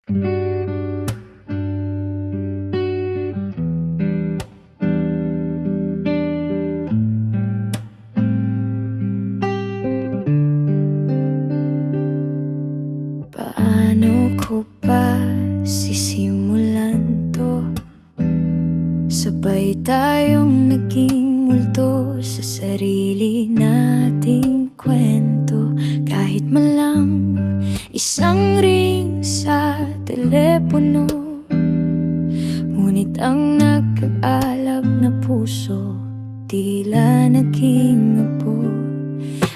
Paano ko ba sisimulan to? Sabay tayong naging multo sa sarili nating kwento. Kahit man lang isang ring sa telepono, ngunit ang nag-aalab na puso tila naging apo.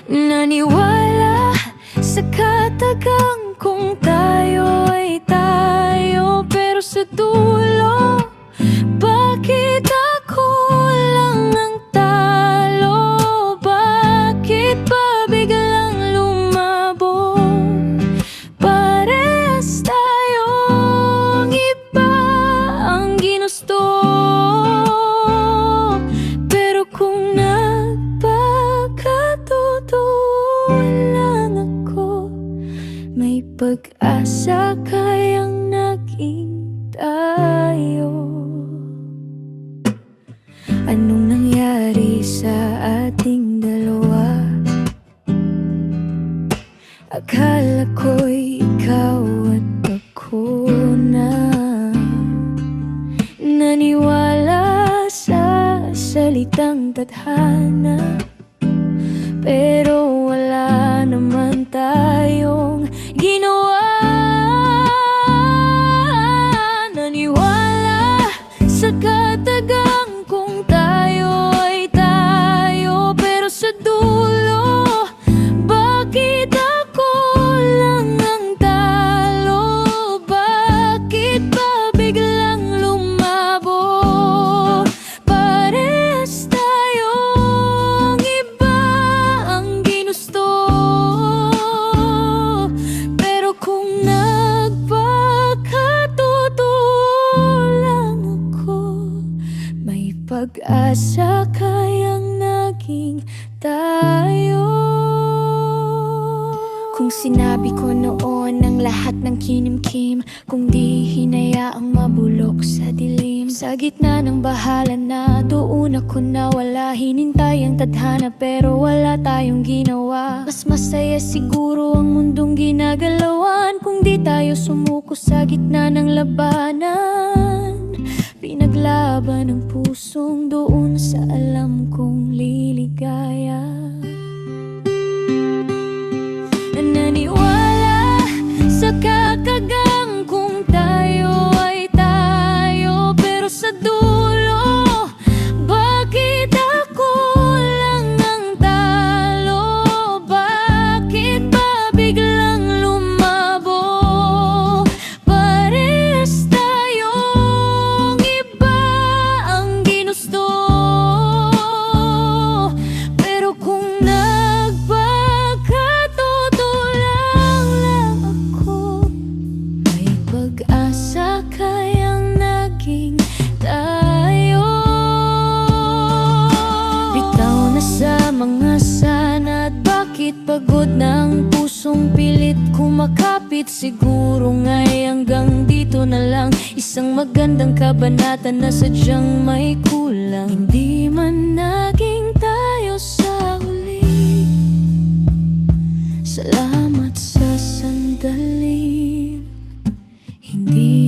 Naniwala sa katagang kung tayo ay tayo, pero sa dulo, bakit ako lang ang talo? Bakit ba biglang lumabo? Parehas tayong iba ang ginusto, pero kung nagpakatotoo lang ako, may pag-asa kayang naging tayo. Anong nangyari sa ating dalawa? Akala ko'y ikaw at ako na naniwala sa salitang tadhana, pero wala naman tayong ginawa. Naniwala sa katagang kung tayo ay tayo, pero sa dulo, bakit ako lang ang talo? Bakit ba biglang lumabo? Parehas tayong iba ang ginusto, pero kung nagpakatotoo lang ako, may pag-asa kayang naging tayo. Kung sinabi ko noon ang lahat ng kinimkim, kung di hinayaang mabulok sa dilim, sa gitna ng bahala na doon ako nawala. Hinintay ang tadhana pero wala tayong ginawa. Mas masaya siguro ang mundong ginagalawan kung di tayo sumuko sa gitna ng labanan. Pinaglaban ang pusong doon sa alam kong liligaya. Naniwala sa kakagang kung tayo ay tayo, pero sa dulo, bakit ako lang ang talo? Bakit ba biglang lumabo? Parehas tayong iba ang ginusto, pero kung pag-asa kayang naging tayo. Bitaw na sa mga sana at bakit pagod na ang pusong pilit kumakapit. Siguro nga'y hanggang dito na lang, isang magandang kabanata na sadyang may kulang. Hindi man naging tayo sa huli, salamat sa sandali. Hindi